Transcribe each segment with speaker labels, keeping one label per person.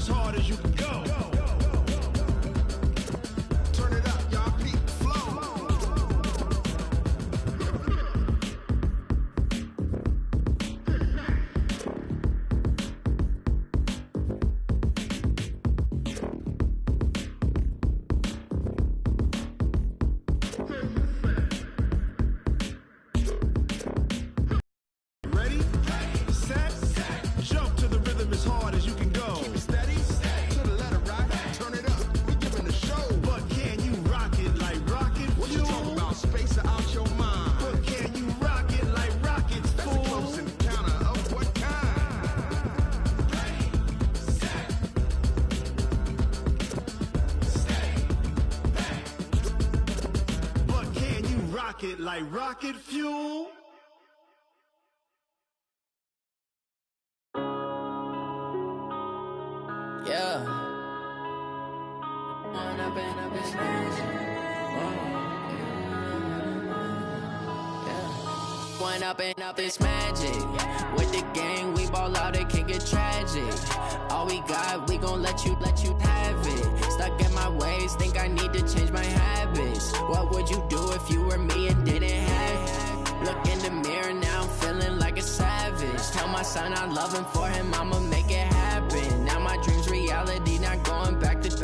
Speaker 1: as hard as you can go. Turn it up, y'all, peep the flow. Ready, set, jump to the rhythm as hard as you can go. Keep it steady, to the letter right, turn it up, we giving a show. But can you rock it like rocket? What you talking about, space out your mind? But can you rock it like rockets, fool? That's a close encounter of what kind? Ready, set, stay back. But can you rock it like rocket fuel?
Speaker 2: Yeah. Wind up and up is magic. Yeah. Wind up and up is magic. With the gang, we ball out, it can get tragic. All we got, we gon' let you have it. Stuck in my ways, think I need to change my habits. What would you do if you were me and didn't have it? Look in the mirror, now I'm feeling like a savage. Tell my son I love him, for him I'ma make it happen. Now my dream's reality, not going back to.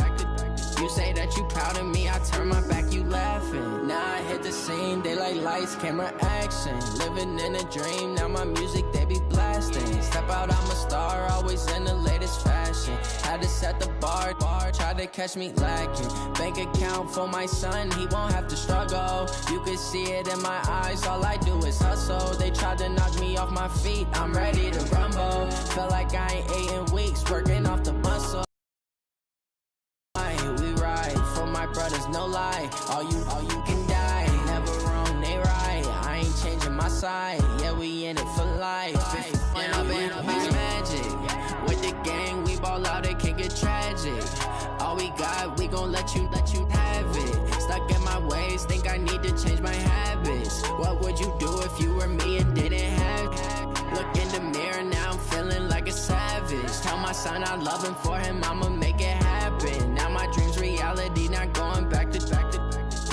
Speaker 2: You say that you proud of me, I turn my back, you laughing. Now I hit the scene, daylight lights, camera action. Living in a dream, now my music they be blasting. Step out, I'm a star, always in the latest fashion. Had to set the bar, try to catch me lacking. Bank account for my son, he won't have to struggle. You can see it in my eyes, all I do is hustle. They tried to knock me off my feet, I'm ready to rumble. Felt like I ain't ate in weeks, working off the muscle. We ride for my brothers, no lie. All you can die. Never wrong, they right. I ain't changing my side. Yeah, we in it for life. When up and up is magic. With the gang, we ball out, it can get tragic. All we got, we gon' let you have it. Stuck in my ways, think I need to change my habits. What would you do if you were me and didn't have it? Look in the mirror, now I'm feeling like a savage. Tell my son I love him, for him I'ma make it happen. Now my dream's reality, not going back to.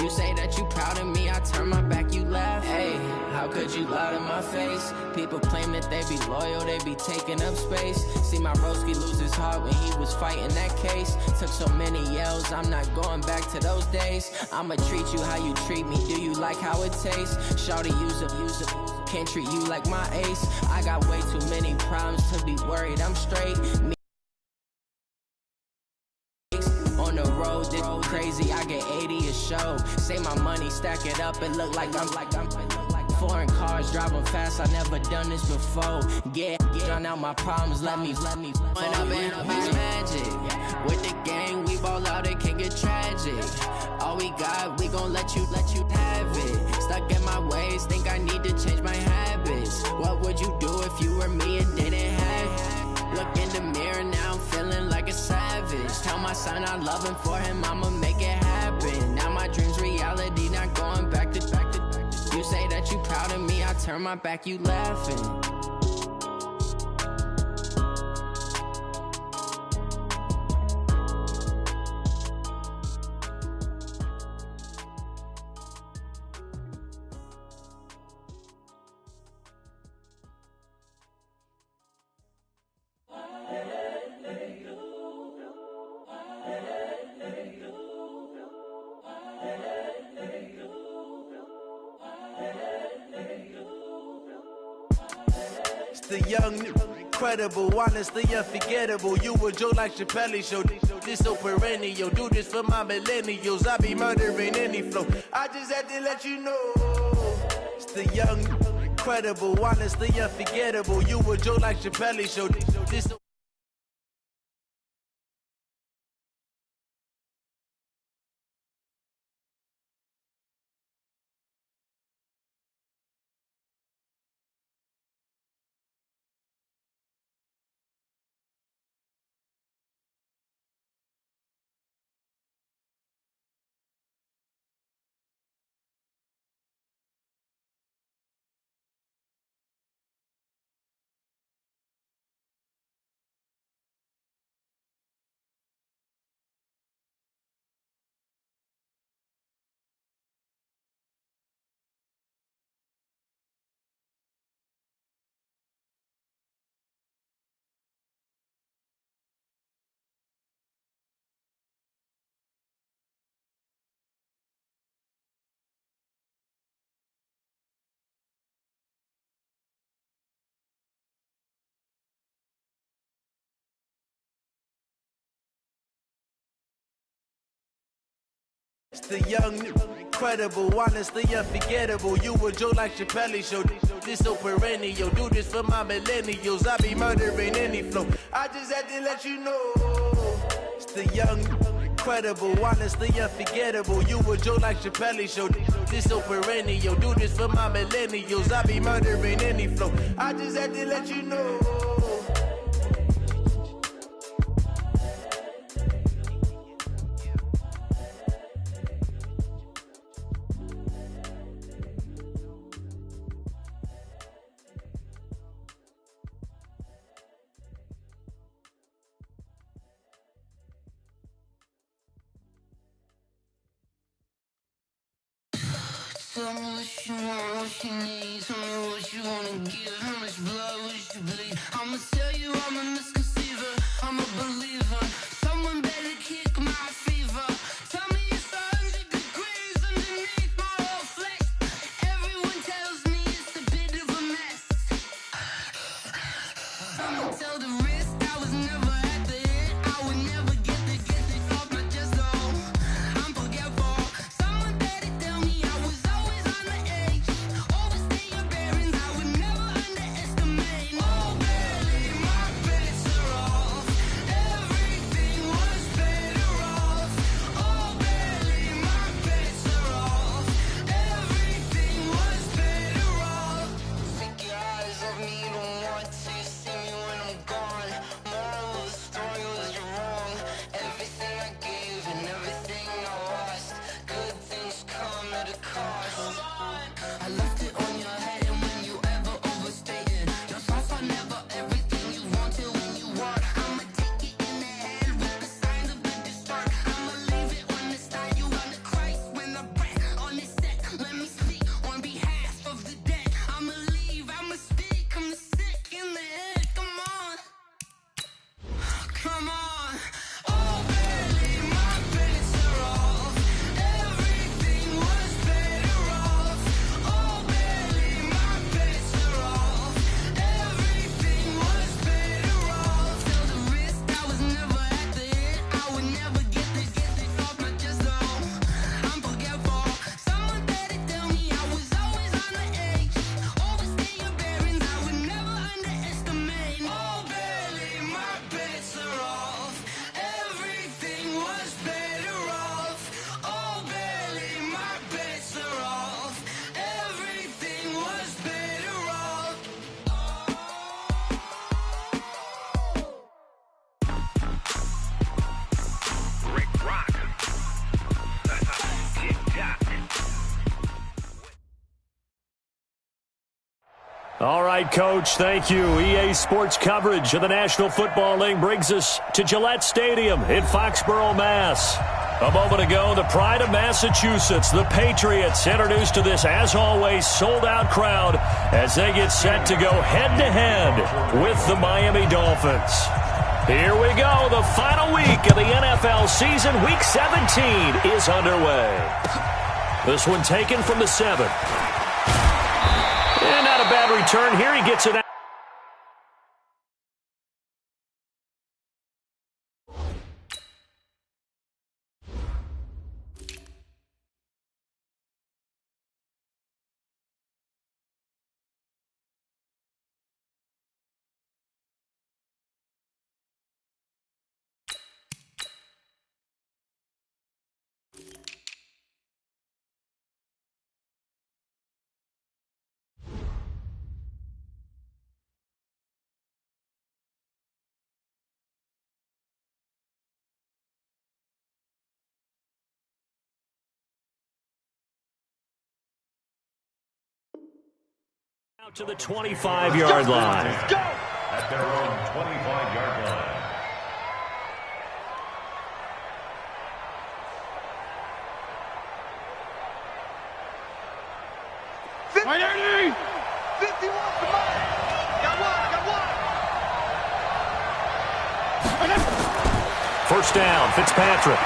Speaker 2: You say that you proud of me, I turn my back, you laugh. Hey, how could you lie to my face? People claim that they be loyal, they be taking up space. See my broski lose his heart when he was fighting that case. Took so many yells, I'm not going back to those days. I'ma treat you how you treat me, do you like how it tastes? Shawty, use it, can't treat you like my ace. I got way too many problems to be worried, I'm straight. On the road, this crazy, I get 80 a show. Say my money, stack it up, it look like I'm foreign cars, driving fast, I never done this before. Get drown out my problems, let me Wind up and up is magic. With the gang, we ball out, it can get tragic. All we got, we gon' let you have it. Stuck in my ways, think I need to change my habits. What would you do if you were me and didn't have it? Look in the mirror, now I'm feeling like a savage. Tell my son I love him, for him I'ma make it happen. Now my dream's reality, not going back to. You say that you proud of me, I turn my back, you laughing.
Speaker 3: The young, incredible, honestly unforgettable. You a Joe like Chappelle show. This so perennial. Do this for my millennials. I be murdering any flow. I just had to let you know. It's the young, incredible, honestly unforgettable. You a Joe like Chappelle show. This so The young, incredible, honestly unforgettable. You a Joe like Chappelle show. This so perennial. Do this for my millennials. I be murdering any flow. I just had to let you know. It's the young, incredible, honestly unforgettable. You a Joe like Chappelle show. This so perennial. Do this for my millennials. I be murdering any flow. I just had to let you know.
Speaker 4: Tell me what you want, what you need. Tell me what you wanna give. How much blood would you bleed? I'ma tell you I'm a misconceiver. I'm a believer. Someone better kick my fever. Tell me it's 100 degrees underneath my whole flesh. Everyone tells me it's a bit of a mess. I'ma tell the risk I was never at the hit. I would never get it off my chest though. I'm forgetful. Someone better tell me I was always on the edge. Overstay your bearings, I would never underestimate. Oh, barely, my bets are off. Everything was better off. Oh, barely, my bets are off. Everything was better off. Take your eyes off me, you don't want to see me when I'm gone. Moral of the story was you're wrong. Everything I gave and everything I lost. Good things come at a cost. I left it on your head, and when you ever overstay it, your thoughts are never everything you wanted when you want. I'ma take it in the head with the signs of a distort. I'ma leave it on the side. You on the Christ when I breath on this set. Let me speak on behalf of the dead. I'ma leave, I'ma speak. I'm the sick in the head. Come on, come on. Oh, barely, my bets are off. Everything was better off. Oh, barely, my bets are off. Everything was better off. Tell the risk I was never at the hit. I would never get it off my chest though. I'm forgetful. Someone better tell me I was always on the edge. Overstay your bearings, I would never underestimate. Oh, barely, my bets are off. Everything was better off. Oh, barely, my bets are off. Everything was better off.
Speaker 1: Rick Rock. Tick-tock.
Speaker 5: All right, Coach, thank you. EA Sports coverage of the National Football League brings us to Gillette Stadium in Foxborough, Mass. A moment ago, the pride of Massachusetts, the Patriots, introduced to this, as always, sold-out crowd as they get set to go head-to-head with the Miami Dolphins. Here we go. The final week of the NFL season, Week 17, is underway. This one taken from the 7. And not a bad return here. He gets it out. Out to the 25-yard line.
Speaker 6: At their own 25-yard line.
Speaker 1: Right, Ernie! 51, come on! Got one!
Speaker 5: First down, Fitzpatrick.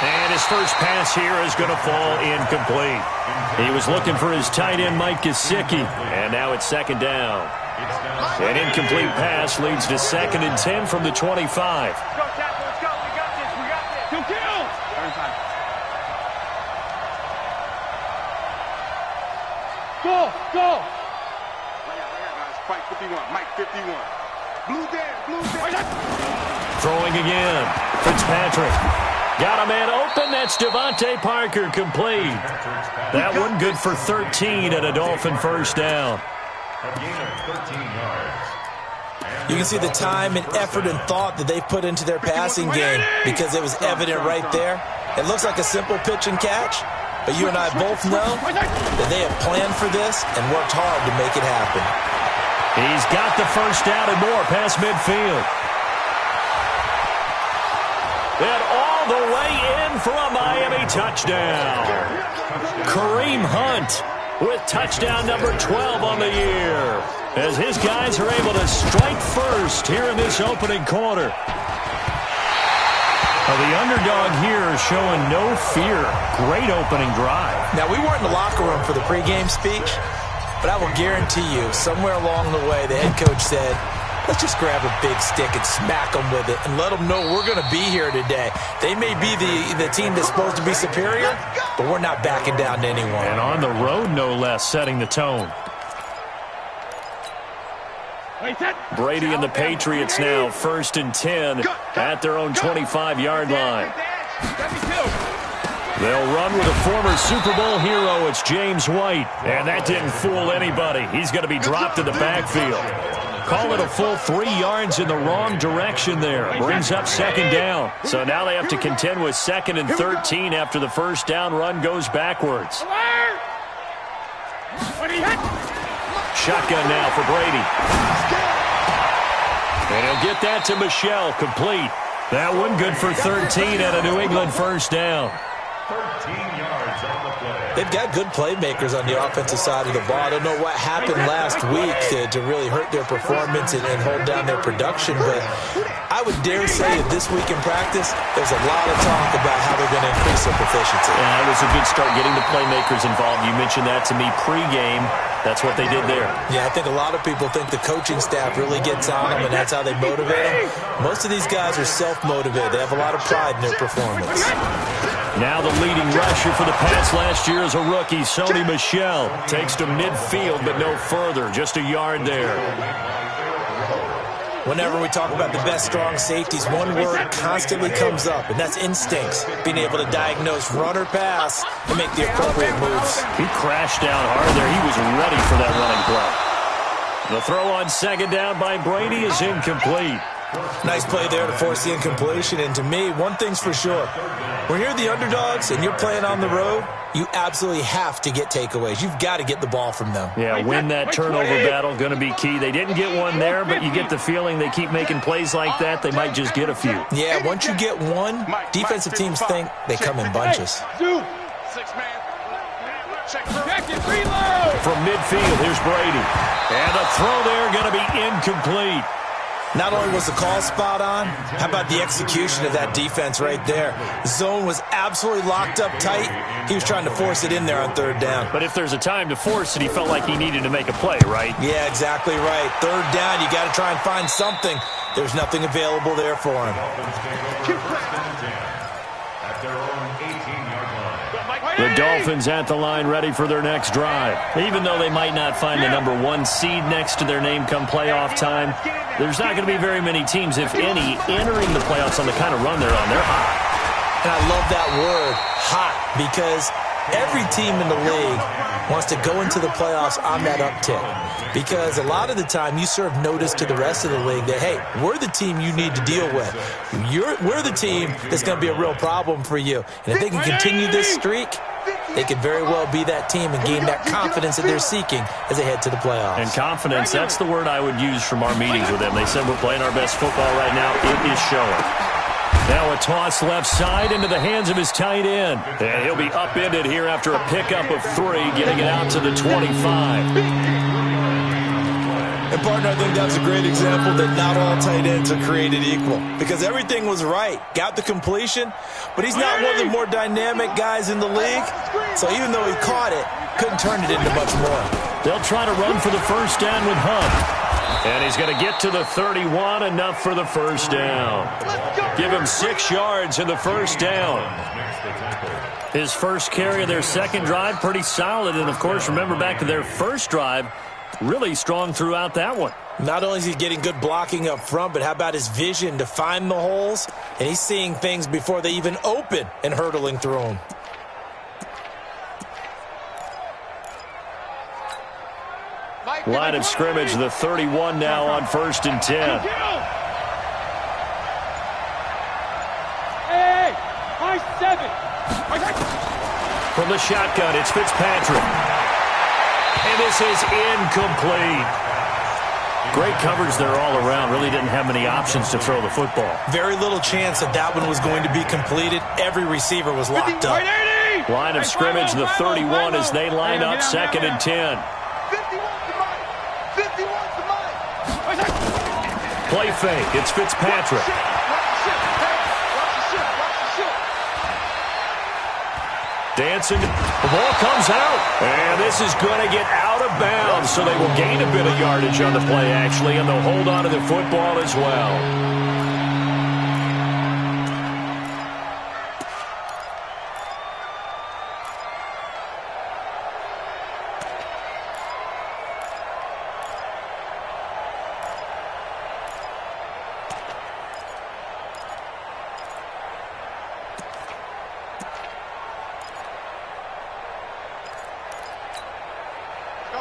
Speaker 5: And his first pass here is going to fall incomplete. He was looking for his tight end, Mike Gesicki, and now it's second down. An incomplete pass leads to 2nd and 10 from the 25.
Speaker 1: Let's go, Tackle, let's go, we got this, we got this! Kill!
Speaker 7: Go, go.
Speaker 8: Fight 51, Mike 51. Blue dead.
Speaker 5: Throwing again. Fitzpatrick. Got a man open. That's Devontae Parker complete. That one good for 13 and a Dolphin first down.
Speaker 6: A gain of 13 yards.
Speaker 9: You can see the time and effort and thought that they put into their passing game because it was evident right there. It looks like a simple pitch and catch, but you and I both know that they have planned for this and worked hard to make it happen.
Speaker 5: He's got the first down and more past midfield. And all the way in for a Miami touchdown. Kareem Hunt with touchdown number 12 on the year, as his guys are able to strike first here in this opening quarter. Well, the underdog here showing no fear. Great opening drive.
Speaker 9: Now, we weren't in the locker room for the pregame speech, but I will guarantee you, somewhere along the way, the head coach said, let's just grab a big stick and smack them with it and let them know we're going to be here today. They may be the team that's supposed to be superior, but we're not backing down to anyone.
Speaker 5: And on the road, no less, setting the tone. Brady and the Patriots now 1st and 10 at their own 25-yard line. They'll run with a former Super Bowl hero. It's James White. And that didn't fool anybody. He's going to be dropped in the backfield. Call it a full 3 yards in the wrong direction there. Brings up second down. So now they have to contend with 2nd and 13 after the first down run goes backwards. Shotgun now for Brady. And he'll get that to Michelle, complete. That one good for 13 and a New England first down.
Speaker 6: 13 yards on the play.
Speaker 9: They've got good playmakers on the offensive side of the ball. I don't know what happened last week to really hurt their performance and hold down their production, but I would dare say that this week in practice, there's a lot of talk about how they're going to increase their proficiency.
Speaker 5: Yeah, it was a good start getting the playmakers involved. You mentioned that to me pregame. That's what they did there.
Speaker 9: Yeah, I think a lot of people think the coaching staff really gets on them, and that's how they motivate them. Most of these guys are self-motivated. They have a lot of pride in their performance.
Speaker 5: Now the leading rusher for the Pats last year is a rookie, Sony Michel. Takes to midfield, but no further. Just a yard there.
Speaker 9: Whenever we talk about the best strong safeties, one word constantly comes up, and that's instincts. Being able to diagnose run or pass and make the appropriate moves.
Speaker 5: He crashed down hard there. He was ready for that running play. The throw on second down by Brady is incomplete.
Speaker 9: Nice play there to force the incompletion. And to me, one thing's for sure. When you're the underdogs and you're playing on the road, you absolutely have to get takeaways. You've got to get the ball from them.
Speaker 5: Yeah, win that turnover battle, going to be key. They didn't get one there, but you get the feeling they keep making plays like that, they might just get a few.
Speaker 9: Yeah, once you get one, defensive teams think they come in bunches.
Speaker 5: From midfield, here's Brady. And the throw there going to be incomplete.
Speaker 9: Not only was the call spot on, how about the execution of that defense right there? The zone was absolutely locked up tight. He was trying to force it in there on third down.
Speaker 5: But if there's a time to force it, he felt like he needed to make a play, right?
Speaker 9: Yeah, exactly right. Third down, you got to try and find something. There's nothing available there for him.
Speaker 6: At their own 18-yard line.
Speaker 5: The Dolphins at the line ready for their next drive. Even though they might not find the #1 seed next to their name come playoff time, there's not going to be very many teams, if any, entering the playoffs on the kind of run they're on. They're hot.
Speaker 9: And I love that word, hot, because every team in the league wants to go into the playoffs on that uptick. Because a lot of the time you serve notice to the rest of the league that, hey, we're the team you need to deal with. We're the team that's going to be a real problem for you. And if they can continue this streak, they could very well be that team and gain that confidence that they're seeking as they head to the playoffs.
Speaker 5: And confidence, that's the word I would use from our meetings with them. They said we're playing our best football right now. It is showing. Now a toss left side into the hands of his tight end. And he'll be upended here after a pickup of 3, getting it out to the 25.
Speaker 9: And, partner, I think that's a great example that not all tight ends are created equal. Because everything was right. Got the completion, but he's not one of the more dynamic guys in the league. So even though he caught it, couldn't turn it into much more.
Speaker 5: They'll try to run for the first down with Hunt. And he's going to get to the 31, enough for the first down. Give him 6 yards in the first down. His first carry of their second drive, pretty solid. And, of course, remember back to their first drive, really strong throughout that one.
Speaker 9: Not only is he getting good blocking up front, but how about his vision to find the holes? And he's seeing things before they even open and hurtling through them.
Speaker 5: Line of scrimmage, the 31 now on 1st and 10.
Speaker 7: Hey, high 7.
Speaker 5: From the shotgun, it's Fitzpatrick. And this is incomplete. Great coverage there all around. Really didn't have many options to throw the football.
Speaker 9: Very little chance that that one was going to be completed. Every receiver was locked up.
Speaker 5: Line of scrimmage, the 31 as they line up 2nd and 10. Play fake. It's Fitzpatrick. Dancing. The ball comes out. And this is going to get out of bounds, so they will gain a bit of yardage on the play, actually, and they'll hold on to the football as well.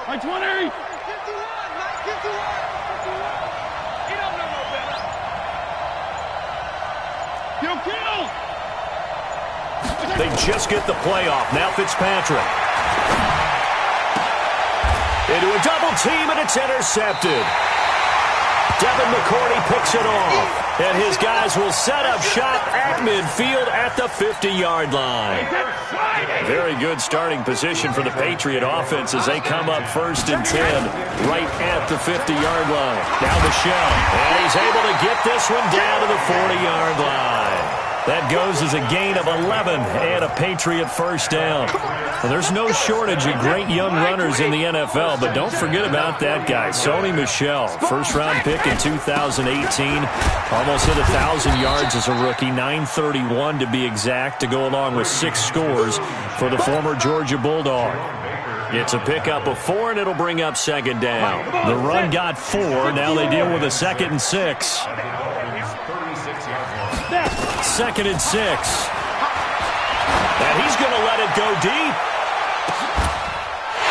Speaker 7: High 20. 51. He don't know no better. Kill.
Speaker 5: They just get the play off. Now Fitzpatrick. Into a double team, and it's intercepted. Devin McCourty picks it off. And his guys will set up shop at midfield at the 50-yard line. Very good starting position for the Patriot offense as they come up 1st and 10 right at the 50-yard line. Now Michelle. And he's able to get this one down to the 40-yard line. That goes as a gain of 11 and a Patriot first down. Well, there's no shortage of great young runners in the NFL, but don't forget about that guy, Sony Michel. First-round pick in 2018. Almost hit 1,000 yards as a rookie, 931 to be exact, to go along with 6 scores for the former Georgia Bulldog. It's a pickup of 4, and it'll bring up 2nd down. The run got 4. Now they deal with a 2nd and 6. 2nd and 6. And he's going to let it go deep.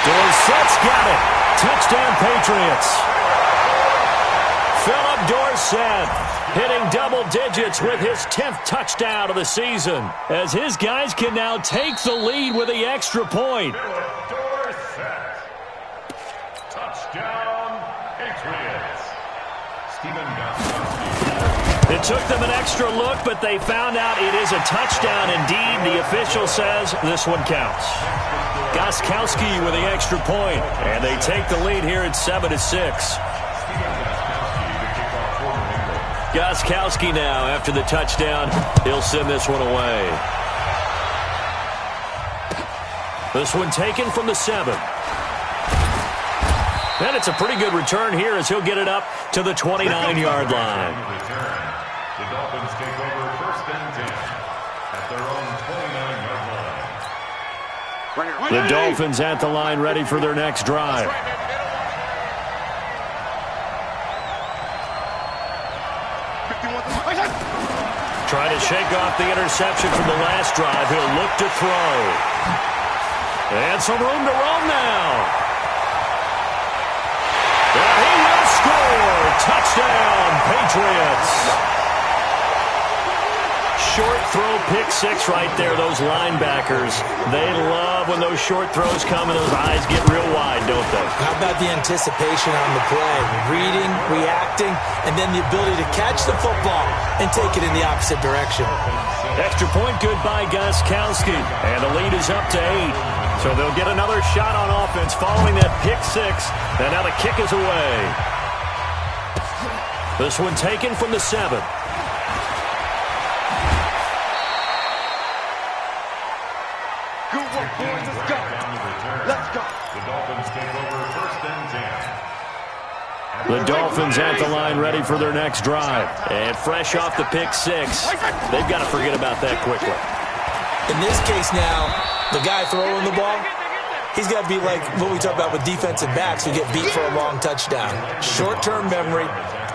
Speaker 5: Dorsett's got it. Touchdown, Patriots. Philip Dorsett hitting double digits with his 10th touchdown of the season, as his guys can now take the lead with the extra point.
Speaker 6: Dorsett. Touchdown, Patriots. Stephen Gostkowski.
Speaker 5: It took them an extra look, but they found out it is a touchdown indeed. The official says this one counts. Gostkowski with the extra point, and they take the lead here at 7-6. Gostkowski now after the touchdown. He'll send this one away. This one taken from the 7. And it's a pretty good return here as he'll get it up to the 29-yard line.
Speaker 6: The Dolphins take over 1st and 10 at their own 29-yard line.
Speaker 5: The Dolphins at the line, ready for their next drive. Trying to shake off the interception from the last drive. He'll look to throw. And some room to roam now. And he will score. Touchdown, Patriots. Short throw, pick 6 right there. Those linebackers, they love when those short throws come and those eyes get real wide, don't they?
Speaker 9: How about the anticipation on the play? Reading, reacting, and then the ability to catch the football and take it in the opposite direction.
Speaker 5: Extra point good by Gostkowski. And the lead is up to 8. So they'll get another shot on offense following that pick 6. And now the kick is away. This one taken from the 7.
Speaker 8: Good work, boys. Let's go. Let's go.
Speaker 6: The Dolphins take over 1st and 10
Speaker 5: The Dolphins at the line ready for their next drive. And fresh off the pick six, they've got to forget about that quickly.
Speaker 9: In this case now, the guy throwing the ball, he's got to be like what we talk about with defensive backs who get beat for a long touchdown. Short-term memory,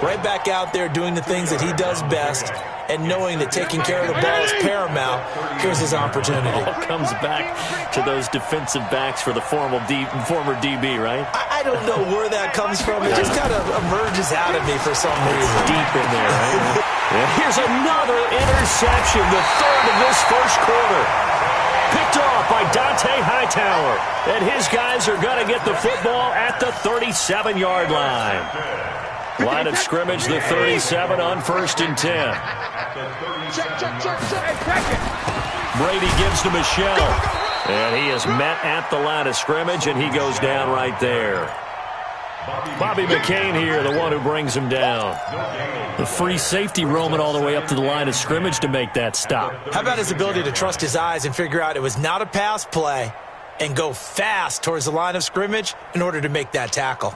Speaker 9: right back out there doing the things that he does best, and knowing that taking care of the ball is paramount. Here's his opportunity.
Speaker 5: All comes back to those defensive backs for the former DB, right?
Speaker 9: I don't know where that comes from. It just kind of emerges out of me for some reason.
Speaker 5: Deep in there, right? And here's another interception, the third of this first quarter. Picked off by Dante Hightower. And his guys are going to get the football at the 37-yard line. Line of scrimmage, the 37 on 1st and 10. Brady gives to Michelle. And he is met at the line of scrimmage, and he goes down right there. Bobby McCain here, the one who brings him down. The free safety roaming all the way up to the line of scrimmage to make that stop.
Speaker 9: How about his ability to trust his eyes and figure out it was not a pass play and go fast towards the line of scrimmage in order to make that tackle?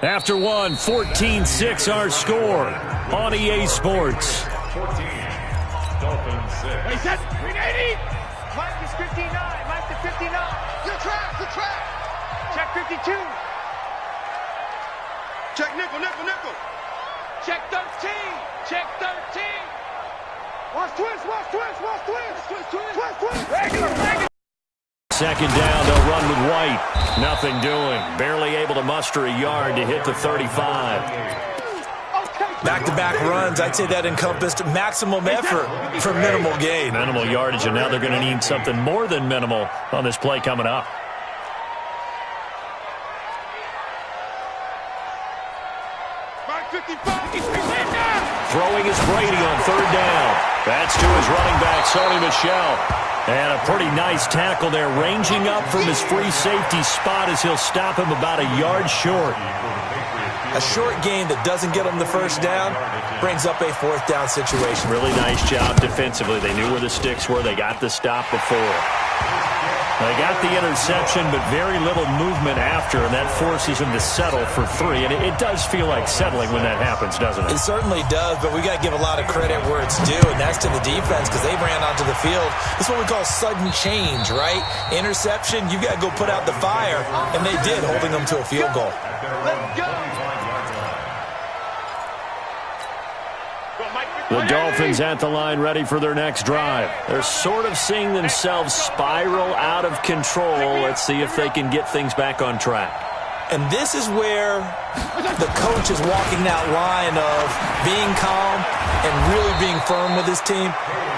Speaker 5: After one, 14-6 our score on EA Sports.
Speaker 6: 14, Dolphins 6.
Speaker 7: Wait, set. 380.
Speaker 8: Mike is 59. Mike to 59.
Speaker 7: The track.
Speaker 8: Check 52.
Speaker 7: Check nickel.
Speaker 8: Check 13. Check 13.
Speaker 7: Watch twist.
Speaker 8: Regular.
Speaker 5: Second down, they'll run with White. Nothing doing. Barely able to muster a yard to hit the 35.
Speaker 9: Back-to-back runs, I'd say that encompassed maximum effort for minimal gain.
Speaker 5: Minimal yardage, and now they're going to need something more than minimal on this play coming up. Throwing is Brady on 3rd down. That's to his running back, Sony Michel. And a pretty nice tackle there, ranging up from his free safety spot as he'll stop him about a yard short.
Speaker 9: A short gain that doesn't get him the first down brings up a 4th down situation.
Speaker 5: Really nice job defensively. They knew where the sticks were. They got the stop before. They got the interception, but very little movement after, and that forces him to settle for 3. And it does feel like settling when that happens, doesn't it?
Speaker 9: It certainly does, but we got to give a lot of credit where it's due, and that's to the defense because they ran onto the field. It's what we call sudden change, right? Interception, you got to go put out the fire, and they did, holding them to a field goal.
Speaker 8: Let's go.
Speaker 5: The Dolphins at the line ready for their next drive. They're sort of seeing themselves spiral out of control. Let's see if they can get things back on track.
Speaker 9: And this is where the coach is walking that line of being calm and really being firm with his team.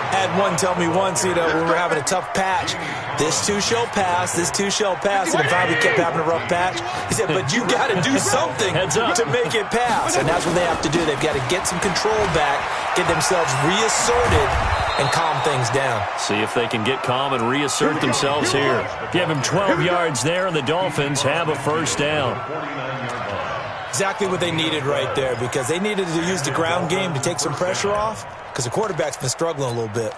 Speaker 9: Had one tell me once, when we were having a tough patch, this too shall pass, and then finally kept having a rough patch. He said, but you got to do something to make it pass. And that's what they have to do. They've got to get some control back, get themselves reasserted, and calm things down.
Speaker 5: See if they can get calm and reassert themselves here. Give him 12 yards there, and the Dolphins have a first down.
Speaker 9: Exactly what they needed right there, because they needed to use the ground game to take some pressure off, because the quarterback's been struggling a little bit.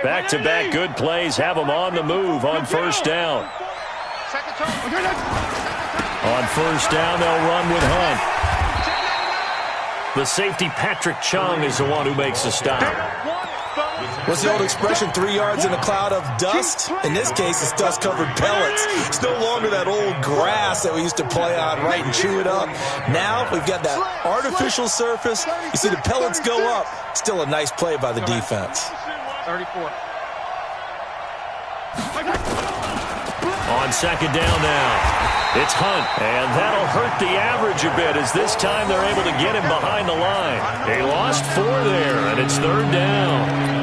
Speaker 5: Back-to-back good plays have them on the move on first down. On first down, they'll run with Hunt. The safety, Patrick Chung, is the one who makes the stop.
Speaker 9: What's the old expression, 3 yards in a cloud of dust? In this case, it's dust-covered pellets. It's no longer that old grass that we used to play on, right, and chew it up. Now we've got that artificial surface. You see the pellets go up. Still a nice play by the defense.
Speaker 8: 34.
Speaker 5: On second down now, it's Hunt, and that'll hurt the average a bit as this time they're able to get him behind the line. They lost 4 there, and it's 3rd down.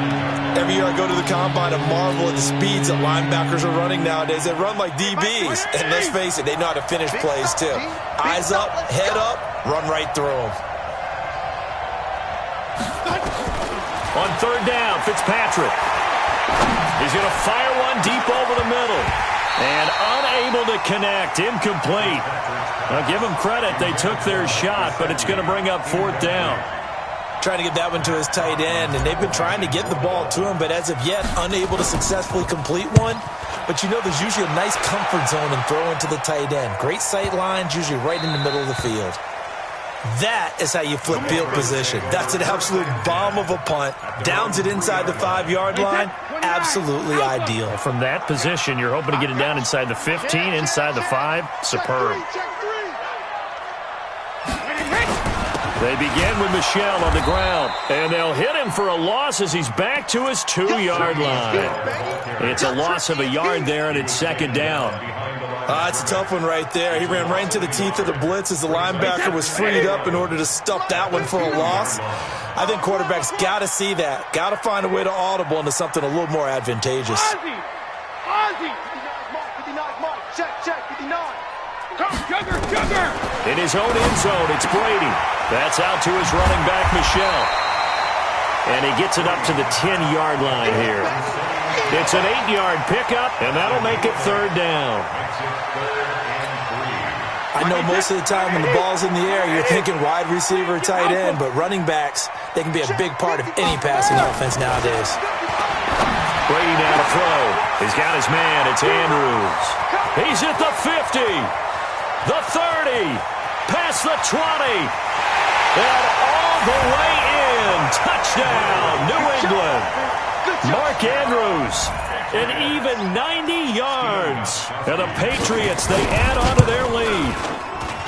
Speaker 9: Every year I go to the combine and marvel at the speeds that linebackers are running nowadays. They run like DBs, and let's face it, they know how to finish plays too. Eyes up, head up, run right through them.
Speaker 5: On 3rd down, Fitzpatrick. He's going to fire one deep over the middle. And unable to connect. Incomplete. Now, give them credit. They took their shot, but it's going to bring up 4th down.
Speaker 9: Trying to get that one to his tight end, and they've been trying to get the ball to him, but as of yet, unable to successfully complete one. But you know there's usually a nice comfort zone in throwing to the tight end. Great sight lines, usually right in the middle of the field. That is how you flip field position. That's an absolute bomb of a punt. Downs it inside the 5-yard line. Absolutely ideal.
Speaker 5: From that position, you're hoping to get it down inside the 15, inside the 5. Superb. They begin with Michel on the ground, and they'll hit him for a loss as he's back to his 2-yard line. It's a loss of a yard there, and it's 2nd down.
Speaker 9: It's a tough one right there. He ran right into the teeth of the blitz as the linebacker was freed up in order to stuff that one for a loss. I think quarterbacks got to see that. Got to find a way to audible into something a little more advantageous.
Speaker 7: Ozzy! 59 mark. Check, 59. Come, Jugger!
Speaker 5: In his own end zone, it's Brady. That's out to his running back, Michel. And he gets it up to the 10-yard line here. It's an 8-yard pickup, and that'll make it 3rd down.
Speaker 9: I know most of the time when the ball's in the air, you're thinking wide receiver, tight end, but running backs, they can be a big part of any passing offense nowadays.
Speaker 5: Brady now to throw. He's got his man. It's Andrews. He's at the 50, the 30, past the 20, and all the way in. Touchdown, New England. Mark Andrews, an even 90 yards. And the Patriots, they add on to their lead.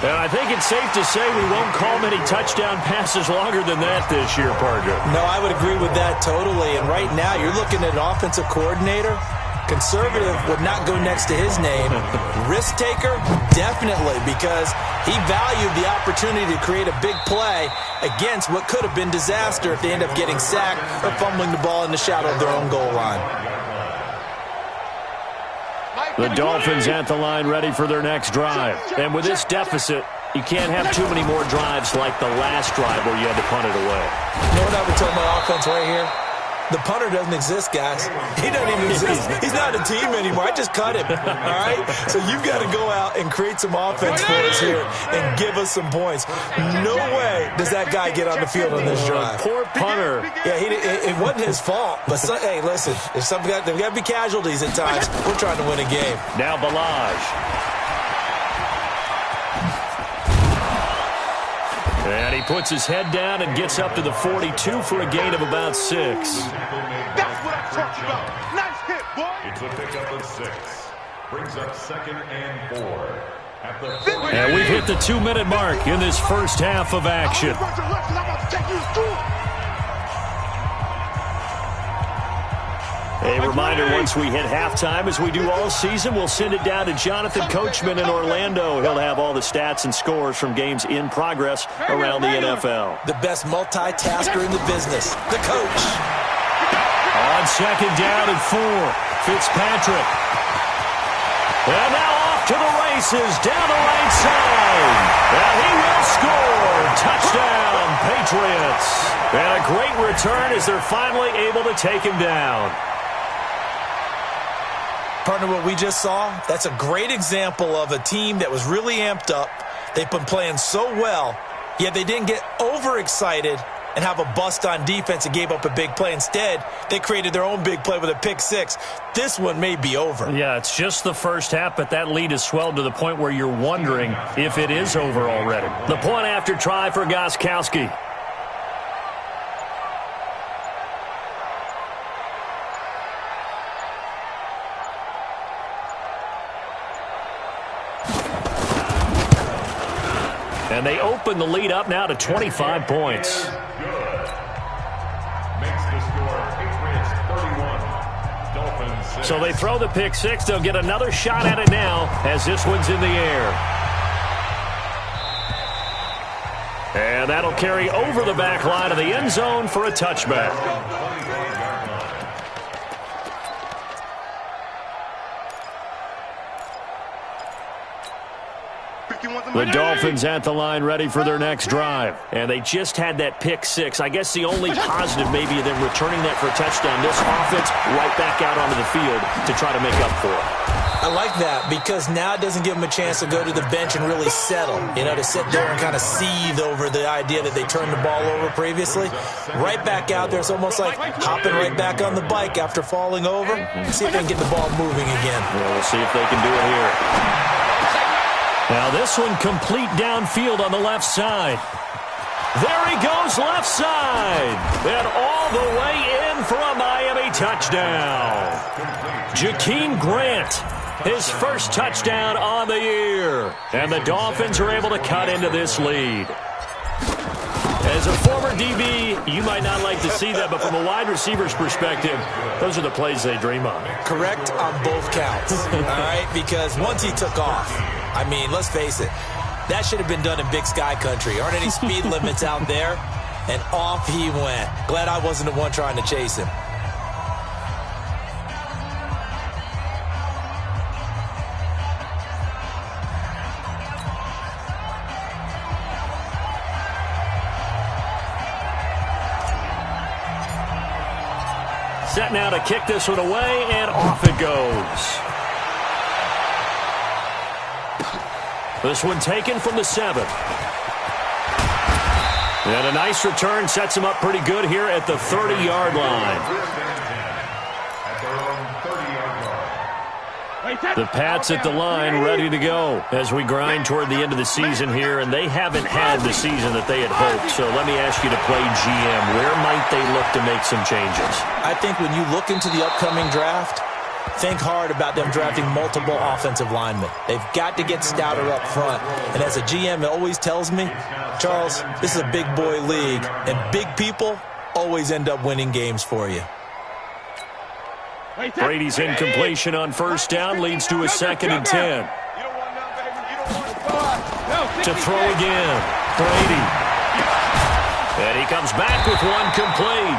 Speaker 5: And I think it's safe to say we won't call many touchdown passes longer than that this year, partner.
Speaker 9: No, I would agree with that totally. And right now, you're looking at an offensive coordinator. Conservative would not go next to his name. Risk taker, definitely, because he valued the opportunity to create a big play against what could have been disaster if they end up getting sacked or fumbling the ball in the shadow of their own goal line.
Speaker 5: The Dolphins at the line ready for their next drive. And with this deficit, you can't have too many more drives like the last drive where you had to punt it away.
Speaker 9: You know what I would tell my offense right here? The punter doesn't exist, guys. He doesn't even exist. He's not a team anymore. I just cut him, all right? So you've got to go out and create some offense for us here and give us some points. No way does that guy get on the field on this drive.
Speaker 5: Poor punter.
Speaker 9: Yeah, it wasn't his fault. But, hey, listen, there's got to be casualties at times. We're trying to win a game.
Speaker 5: Now Balaj. And he puts his head down and gets up to the 42 for a gain of about 6.
Speaker 7: That's what I'm talking about. Nice hit, boy.
Speaker 6: It's a pickup of 6. Brings up 2nd and 4. At the
Speaker 5: and we've hit the 2-minute mark in this first half of action. A reminder, once we hit halftime, as we do all season, we'll send it down to Jonathan Coachman in Orlando. He'll have all the stats and scores from games in progress around the NFL.
Speaker 9: The best multitasker in the business, the coach.
Speaker 5: On 2nd down and 4, Fitzpatrick. And now off to the races, down the right side. And he will score. Touchdown, Patriots. And a great return as they're finally able to take him down.
Speaker 9: Partner, what we just saw, that's a great example of a team that was really amped up. They've been playing so well, yet they didn't get overexcited and have a bust on defense and gave up a big play. Instead, they created their own big play with a pick 6. This one may be over.
Speaker 5: Yeah, it's just the first half, but that lead has swelled to the point where you're wondering if it is over already. The point after try for Gostkowski. And they open the lead up now to 25 points.
Speaker 6: Makes the score Patriots 31. Dolphins 6.
Speaker 5: So they throw the pick 6. They'll get another shot at it now as this one's in the air. And that'll carry over the back line of the end zone for a touchback. The Dolphins at the line ready for their next drive. And they just had that pick six. I guess the only positive maybe of them returning that for a touchdown. This offense right back out onto the field to try to make up for it.
Speaker 9: I like that because now it doesn't give them a chance to go to the bench and really settle, to sit there and kind of seethe over the idea that they turned the ball over previously. Right back out there, it's almost like hopping right back on the bike after falling over. See if they can get the ball moving again.
Speaker 5: Yeah, we'll see if they can do it here. Now this one complete downfield on the left side. There he goes left side. And all the way in for a Miami touchdown. Jakeem Grant, his first touchdown on the year. And the Dolphins are able to cut into this lead. As a former DB, you might not like to see that, but from a wide receiver's perspective, those are the plays they dream of.
Speaker 9: Correct on both counts, all right? Because once he took off, I mean, let's face it, that should have been done in Big Sky Country. Aren't any speed limits out there? And off he went. Glad I wasn't the one trying to chase him.
Speaker 5: Set now to kick this one away, and off it goes. This one taken from the 7. And a nice return sets him up pretty good here at the 30-yard line. The Pats at the line ready to go as we grind toward the end of the season here, and they haven't had the season that they had hoped. So let me ask you to play GM. Where might they look to make some changes?
Speaker 9: I think when you look into the upcoming draft, think hard about them drafting multiple offensive linemen. They've got to get stouter up front. And as a GM, it always tells me, Charles, this is a big boy league, and big people always end up winning games for you.
Speaker 5: Brady's incompletion on first down leads to a 2nd and 10. To throw again, Brady. And he comes back with one complete.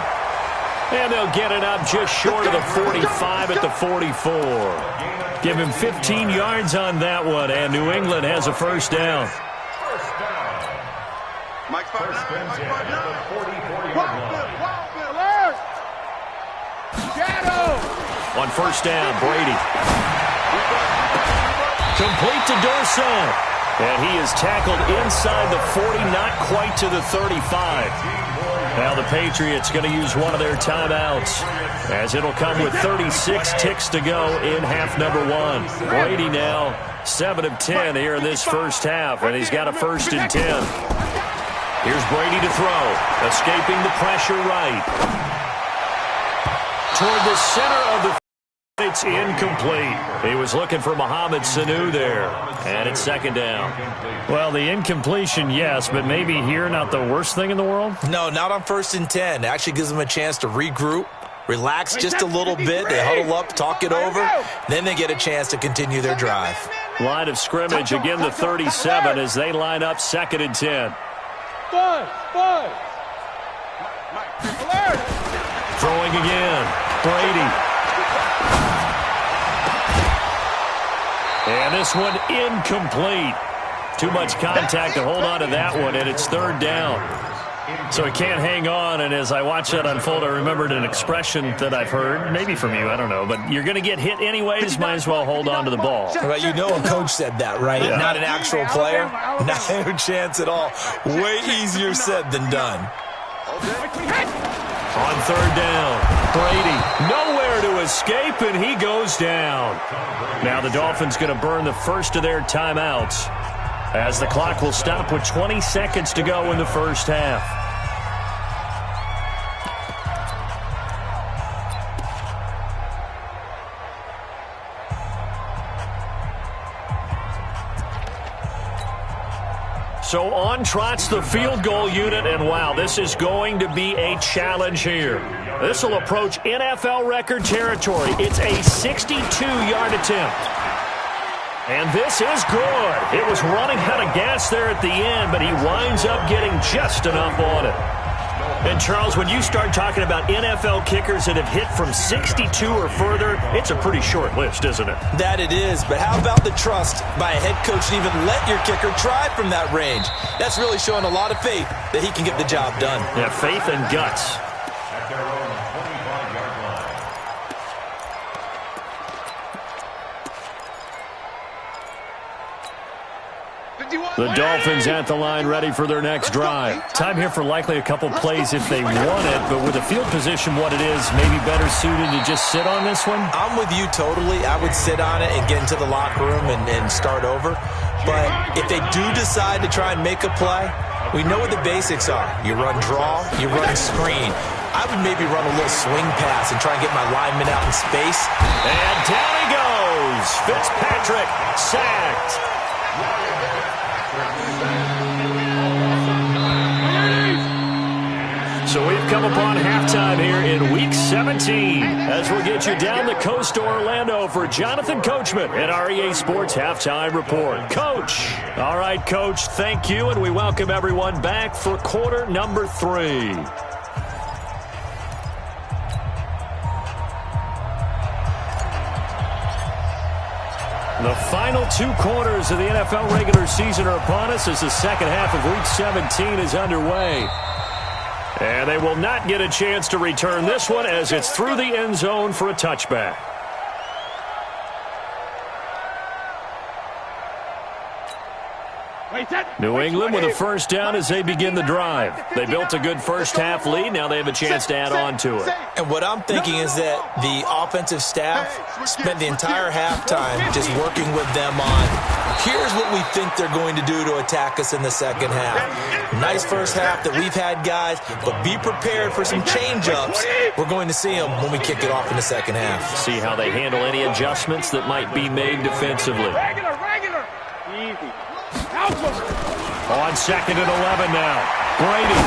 Speaker 5: And they'll get it up just short of the 45 at the 44. Give him 15 yards on that one, and New England has a first down. On first down, Brady. Complete to Dorsett. And he is tackled inside the 40, not quite to the 35. Now the Patriots going to use one of their timeouts, as it'll come with 36 ticks to go in half number 1. Brady now 7 of 10 here in this first half, and he's got a 1st and 10. Here's Brady to throw, escaping the pressure right. Toward the center of the it's incomplete. He was looking for Mohamed Sanu there. And it's 2nd down. Well, the incompletion, yes, but maybe here not the worst thing in the world?
Speaker 9: No, not on 1st and 10. It actually gives them a chance to regroup, relax just a little bit. They huddle up, talk it over. Then they get a chance to continue their drive.
Speaker 5: Line of scrimmage, again the 37 as they line up 2nd and 10. Throwing again. Brady. And this one incomplete. Too much contact to hold on to that one, and it's 3rd down. So he can't hang on, and as I watch that unfold, I remembered an expression that I've heard, maybe from you, I don't know, but you're going to get hit anyways, might as well hold on to the ball.
Speaker 9: Well, you know a coach said that, right? Yeah. Not an actual player. Not a chance at all. Way easier said than done.
Speaker 5: On 3rd down, Brady nowhere to escape, and he goes down. Now the Dolphins going to burn the first of their timeouts as the clock will stop with 20 seconds to go in the first half. So on trots the field goal unit, and wow, this is going to be a challenge here. This will approach NFL record territory. It's a 62-yard attempt. And this is good. It was running out of gas there at the end, but he winds up getting just enough on it. And, Charles, when you start talking about NFL kickers that have hit from 62 or further, it's a pretty short list, isn't it?
Speaker 9: That it is, but how about the trust by a head coach to even let your kicker try from that range? That's really showing a lot of faith that he can get the job done.
Speaker 5: Yeah, faith and guts.
Speaker 6: At their own 25-yard line.
Speaker 5: The Dolphins at the line ready for their next drive. Time here for likely a couple plays if they want it, but with the field position what it is, maybe better suited to just sit on this one?
Speaker 9: I'm with you totally. I would sit on it and get into the locker room and start over. But if they do decide to try and make a play, we know what the basics are. You run draw, you run screen. I would maybe run a little swing pass and try and get my lineman out in space.
Speaker 5: And down he goes. Fitzpatrick sacked. So we've come upon halftime here in Week 17 as we'll get you down the coast to Orlando for Jonathan Coachman at our EA Sports Halftime Report. Coach. All right, Coach, thank you, and we welcome everyone back for quarter number 3. The final 2 quarters of the NFL regular season are upon us as the second half of Week 17 is underway. And they will not get a chance to return this one as it's through the end zone for a touchback. New England with a first down as they begin the drive. They built a good first half lead. Now they have a chance to add on to it.
Speaker 9: And what I'm thinking is that the offensive staff spent the entire halftime just working with them on, here's what we think they're going to do to attack us in the second half. Nice first half that we've had, guys, but be prepared for some change-ups. We're going to see them when we kick it off in the second half.
Speaker 5: See how they handle any adjustments that might be made defensively.
Speaker 8: Regular. Easy.
Speaker 5: On 2nd and 11 now. Brady.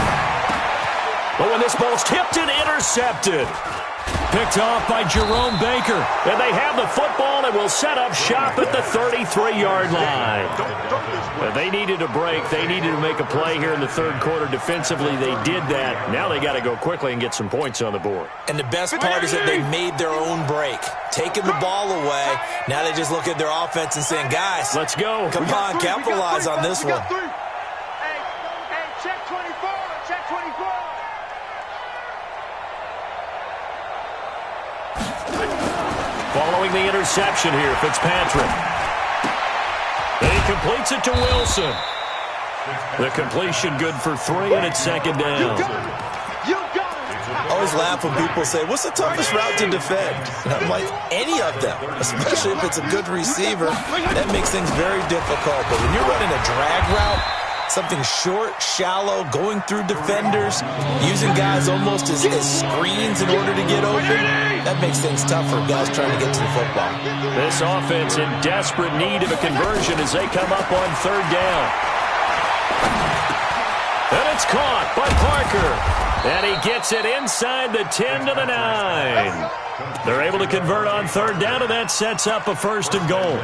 Speaker 5: Oh, and this ball's tipped and intercepted. Picked off by Jerome Baker. And they have the football and will set up shop at the 33-yard line. They needed a break. They needed to make a play here in the third quarter defensively. They did that. Now they got to go quickly and get some points on the board.
Speaker 9: And the best part is that they made their own break. Taking the ball away. Now they just look at their offense and saying, guys,
Speaker 5: let's go.
Speaker 9: Come on, capitalize on this one.
Speaker 8: Hey, check 24. Check 24.
Speaker 5: Following the interception here, Fitzpatrick. He completes it to Wilson. The completion good for 3, and it's second down.
Speaker 9: I always laugh when people say, what's the toughest route to defend? And I'm like, any of them, especially if it's a good receiver. That makes things very difficult. But when you're running a drag route, something short, shallow, going through defenders, using guys almost as screens in order to get open, that makes things tough for guys trying to get to the football.
Speaker 5: This offense in desperate need of a conversion as they come up on 3rd down. And it's caught by Parker. And he gets it inside the 10 to the 9. They're able to convert on 3rd down, and that sets up a 1st and goal.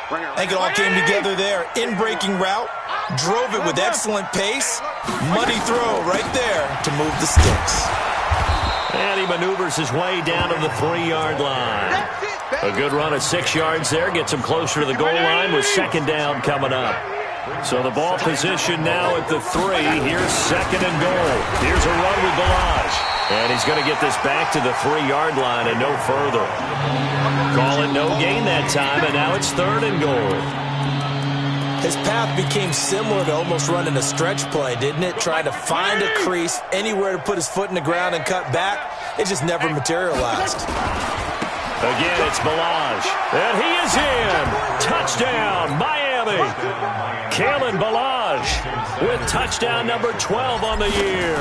Speaker 9: I think it all came together there. In-breaking route, drove it with excellent pace. Money throw right there to move the sticks.
Speaker 5: And he maneuvers his way down to the 3-yard line. A good run of 6 yards there. Gets him closer to the goal line with 2nd down coming up. So the ball position now at the 3. Here's 2nd and goal. Here's a run with Balazs. And he's going to get this back to the 3-yard line and no further. Call it no gain that time, and now it's 3rd and goal.
Speaker 9: His path became similar to almost running a stretch play, didn't it? Trying to find a crease, anywhere to put his foot in the ground and cut back. It just never materialized.
Speaker 5: Again, it's Balazs. And he is in. Touchdown, Miami. Kalen Balazs with touchdown number 12 on the year.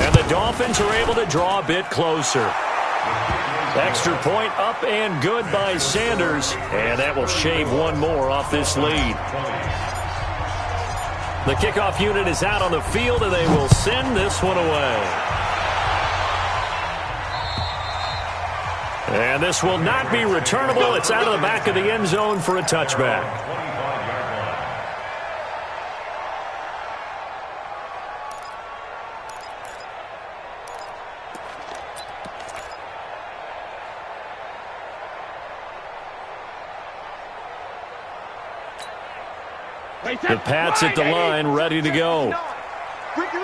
Speaker 5: And the Dolphins are able to draw a bit closer. Extra point up and good by Sanders. And that will shave one more off this lead. The kickoff unit is out on the field, and they will send this one away. And this will not be returnable. It's out of the back of the end zone for a touchback. The Pats at the line, ready to go.
Speaker 8: Ricky.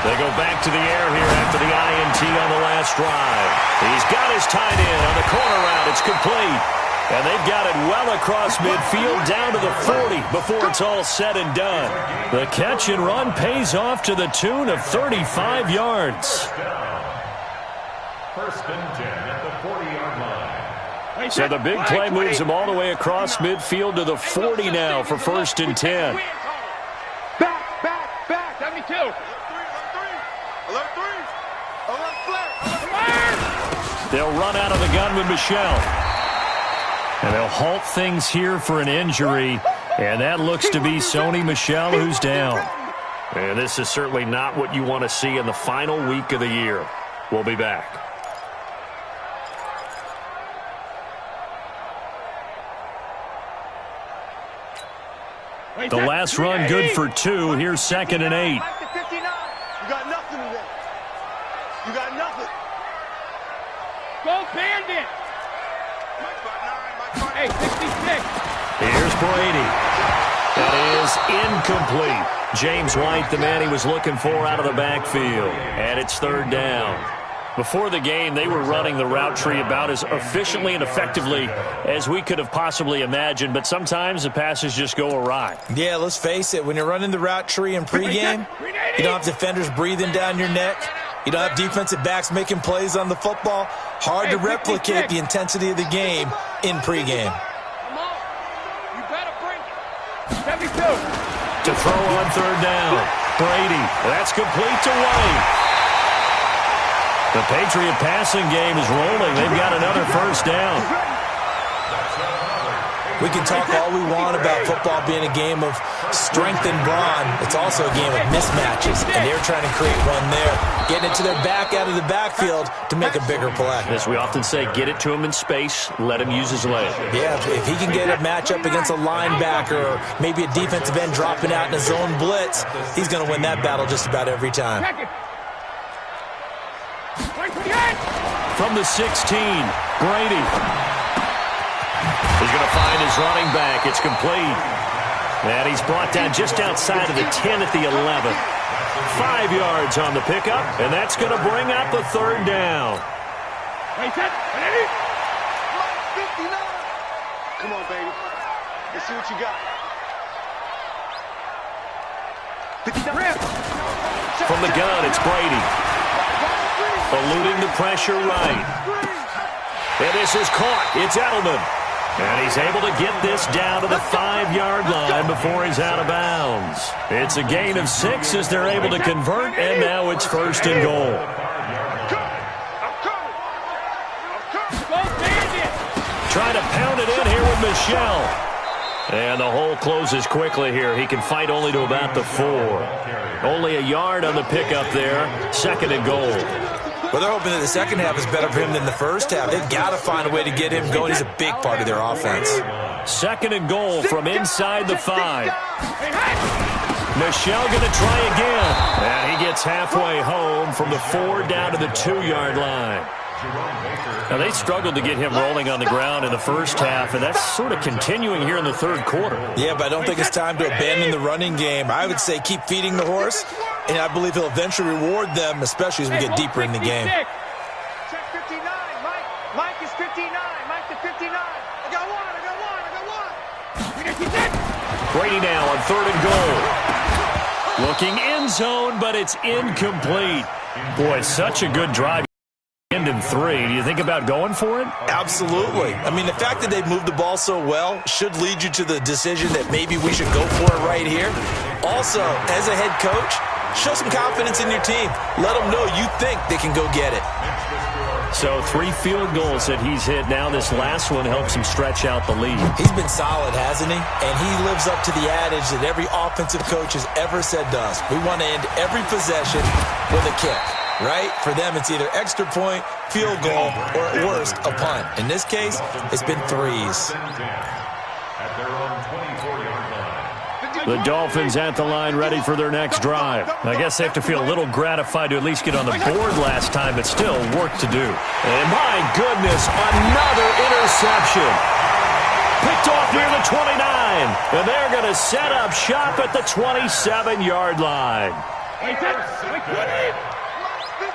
Speaker 5: They go back to the air here after the INT on the last drive. He's got his tight end on the corner route. It's complete. And they've got it well across midfield down to the 40 before it's all said and done. The catch and run pays off to the tune of 35 yards.
Speaker 6: First and 10 at the 40-yard line.
Speaker 5: So the big play moves him all the way across midfield to the 40 now for first and 10.
Speaker 8: Back. 72.
Speaker 7: Alert flare.
Speaker 5: They'll run out of the gun with Michelle. And they'll halt things here for an injury. And that looks to be Sony Michel who's down. And this is certainly not what you want to see in the final week of the year. We'll be back. The last run good for 2. Here's 2nd and 8.
Speaker 7: You got nothing today. You got nothing.
Speaker 8: Go Bandit. Hey, 66.
Speaker 5: Here's Brady. That is incomplete. James White, the man he was looking for out of the backfield. And it's 3rd down. Before the game, they were running the route tree about as efficiently and effectively as we could have possibly imagined, but sometimes the passes just go awry.
Speaker 9: Yeah, let's face it. When you're running the route tree in pregame, you don't have defenders breathing down your neck. You don't have defensive backs making plays on the football. Hard to replicate the intensity of the game in pregame.
Speaker 8: Come on. You better bring it. 72.
Speaker 5: To throw on 3rd down. Brady. That's complete to White. The Patriot passing game is rolling. They've got another 1st down.
Speaker 9: We can talk all we want about football being a game of strength and brawn. It's also a game of mismatches, and they're trying to create one there, getting it to their back out of the backfield to make a bigger play.
Speaker 5: As we often say, get it to him in space, let him use his leg.
Speaker 9: Yeah, if he can get a matchup against a linebacker or maybe a defensive end dropping out in a zone blitz, he's going to win that battle just about every time.
Speaker 5: From the 16, Brady. He's going to find his running back. It's complete. And he's brought down just outside of the 10 at the 11. 5 yards on the pickup, and that's going to bring up the 3rd down.
Speaker 7: Come on, baby. Let's see what you got.
Speaker 5: From the gun, it's Brady. Eluding the pressure right. And this is caught. It's Edelman. And he's able to get this down to the 5-yard line before he's out of bounds. It's a gain of 6 as they're able to convert, and now it's 1st and goal. Trying to pound it in here with Michel. And the hole closes quickly here. He can fight only to about the 4. Only a yard on the pickup there. 2nd and goal.
Speaker 9: Well, they're hoping that the second half is better for him than the first half. They've got to find a way to get him going. He's a big part of their offense.
Speaker 5: 2nd and goal from inside the 5. Michel going to try again. And he gets halfway home from the 4 down to the 2-yard line. Now, they struggled to get him rolling on the ground in the first half, and that's sort of continuing here in the 3rd quarter.
Speaker 9: Yeah, but I don't think it's time to abandon the running game. I would say keep feeding the horse, and I believe he'll eventually reward them, especially as we get deeper in the game.
Speaker 8: Check 59. Mike is 59. Mike to 59. I got one.
Speaker 5: Brady now on 3rd and goal. Looking end zone, but it's incomplete. Boy, such a good drive. End in 3. Do you think about going for it?
Speaker 9: Absolutely. I mean, the fact that they've moved the ball so well should lead you to the decision that maybe we should go for it right here. Also, as a head coach, show some confidence in your team. Let them know you think they can go get it.
Speaker 5: So 3 field goals that he's hit. Now this last one helps him stretch out the lead.
Speaker 9: He's been solid, hasn't he? And he lives up to the adage that every offensive coach has ever said to us. We want to end every possession with a kick. Right? For them, it's either extra point, field goal, or at worst, a punt. In this case, it's been 3s.
Speaker 5: The Dolphins at the line ready for their next drive. I guess they have to feel a little gratified to at least get on the board last time, but still work to do. And my goodness, another interception. Picked off near the 29. And they're going to set up shop at the 27-yard line.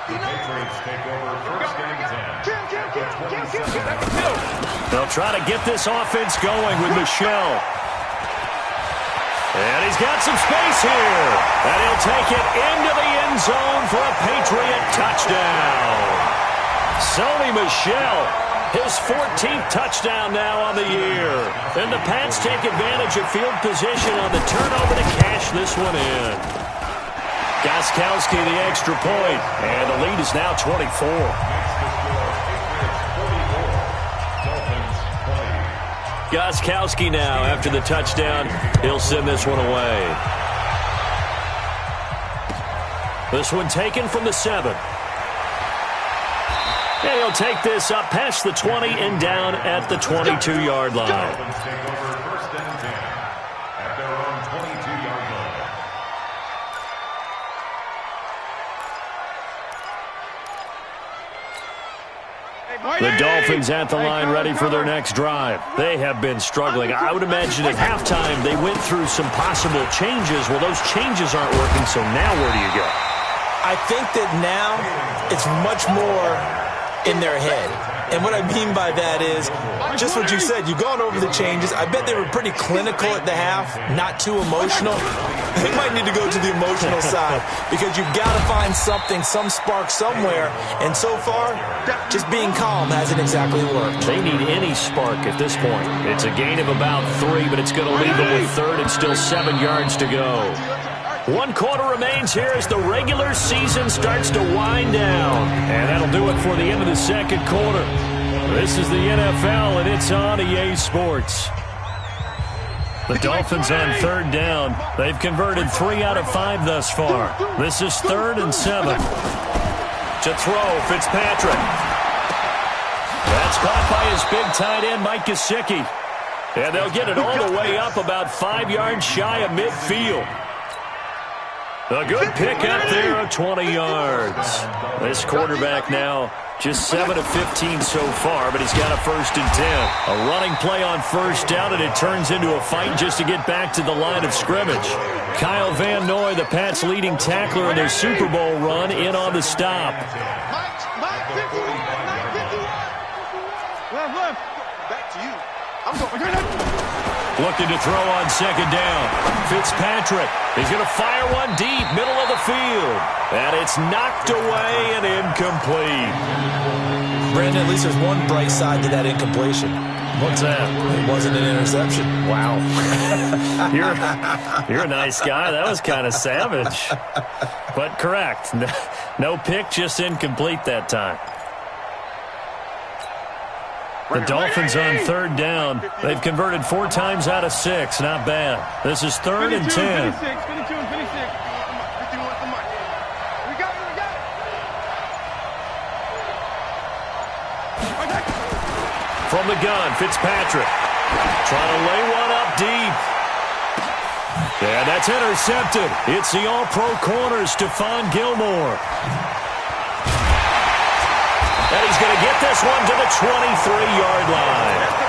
Speaker 6: The Patriots take over first and 10.
Speaker 5: They'll try to get this offense going with Michelle. And he's got some space here. And he'll take it into the end zone for a Patriot touchdown. Sony Michel, his 14th touchdown now on the year. And the Pats take advantage of field position on the turnover to cash this one in. Gostkowski the extra point, and the lead is now 24. Gostkowski now, after the touchdown, he'll send this one away. This one taken from the 7. And he'll take this up past the 20 and down at the 22-yard line.
Speaker 6: Dolphins take over first and 10 at their own 22-yard line.
Speaker 5: The Dolphins at the line ready for their next drive. They have been struggling. I would imagine at halftime they went through some possible changes. Well, those changes aren't working, so now where do you go?
Speaker 9: I think that now it's much more in their head. And what I mean by that is just what you said. You've gone over the changes. I bet they were pretty clinical at the half, not too emotional. They might need to go to the emotional side because you've got to find something, some spark somewhere. And so far, just being calm hasn't exactly worked.
Speaker 5: They need any spark at this point. It's a gain of about 3, but it's going to leave them with third and still 7 yards to go. 1 quarter remains here as the regular season starts to wind down. And that'll do it for the end of the second quarter. This is the NFL, and it's on EA Sports. The Dolphins on third down. They've converted 3 out of 5 thus far. This is 3rd and 7. To throw, Fitzpatrick. That's caught by his big tight end, Mike Gesicki. And they'll get it all the way up about 5 yards shy of midfield. A good pick up there of 20 yards. This quarterback now just 7 of 15 so far, but he's got a 1st and 10. A running play on 1st down, and it turns into a fight just to get back to the line of scrimmage. Kyle Van Noy, the Pats' leading tackler in their Super Bowl run, in on the stop.
Speaker 8: Mike 51. Left. Back to you. I'm going.
Speaker 5: Looking to throw on 2nd down. Fitzpatrick. He's going to fire one deep, middle of the field. And it's knocked away and incomplete.
Speaker 9: Brandon, at least there's one bright side to that incompletion.
Speaker 5: What's that?
Speaker 9: It wasn't an interception.
Speaker 5: Wow. You're a nice guy. That was kind of savage. But correct. No pick, just incomplete that time. The Dolphins on 3rd down. They've converted 4 times out of 6. Not bad. This is 3rd and 10.
Speaker 8: 52 and 56. 51 for Mike. We got it.
Speaker 5: From the gun, Fitzpatrick. Trying to lay one up deep. And that's intercepted. It's the all-pro corner, Stephon Gilmore. And he's going to get this one to the 23-yard line.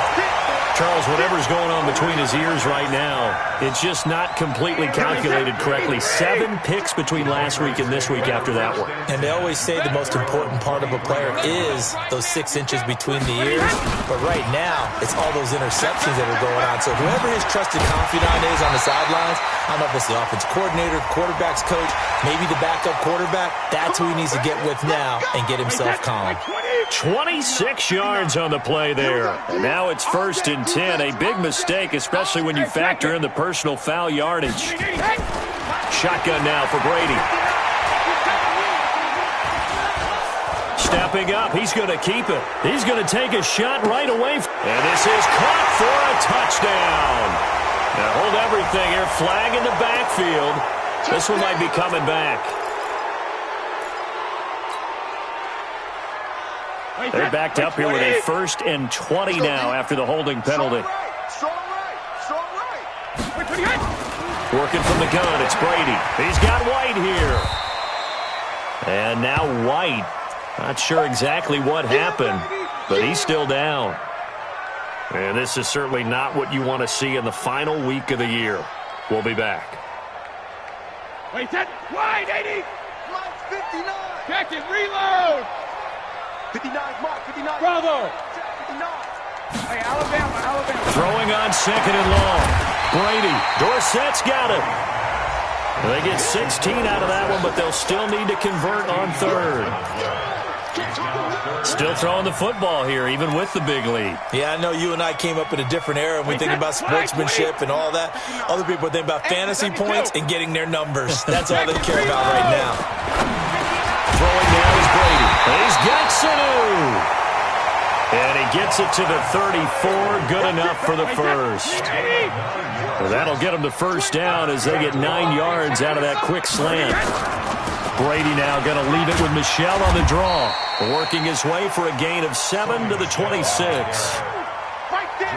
Speaker 5: Charles, whatever's going on between his ears right now, it's just not completely calculated correctly. 7 picks between last week and this week after that one.
Speaker 9: And they always say the most important part of a player is those 6 inches between the ears. But right now, it's all those interceptions that are going on. So whoever his trusted confidant is on the sidelines, I don't know if it's the offensive coordinator, the quarterback's coach, maybe the backup quarterback, that's who he needs to get with now and get himself calm.
Speaker 5: 26 yards on the play there. And now it's 1st and 10. A big mistake, especially when you factor in the personal foul yardage. Shotgun now for Brady. Stepping up, he's going to keep it. He's going to take a shot right away. And this is caught for a touchdown. Now hold everything here. Flag in the backfield. This one might be coming back. They're backed up here with a 1st and 20 now after the holding penalty.
Speaker 8: Strong right.
Speaker 5: Working from the gun, it's Brady. He's got White here. And now White. Not sure exactly what happened, but he's still down. And this is certainly not what you want to see in the final week of the year. We'll be back.
Speaker 7: Wait, that wide, 80.
Speaker 8: Mike 59.
Speaker 7: Check it, reload.
Speaker 8: 59, Mike 59.
Speaker 7: Bravo.
Speaker 8: 59.
Speaker 7: Hey, Alabama.
Speaker 5: Throwing on second and long. Brady. Dorsett's got it. They get 16 out of that one, but they'll still need to convert on third. Still throwing the football here, even with the big lead.
Speaker 9: Yeah, I know you and I came up in a different era, and we think about sportsmanship and all that. Other people think about fantasy points and getting their numbers. That's all they care about right now.
Speaker 5: Throwing now is Brady. He's got Sanu. And he gets it to the 34. Good enough for the first. Well, that'll get them to first down as they get 9 yards out of that quick slant. Brady now going to leave it with Michel on the draw. Working his way for a gain of 7 to the 26.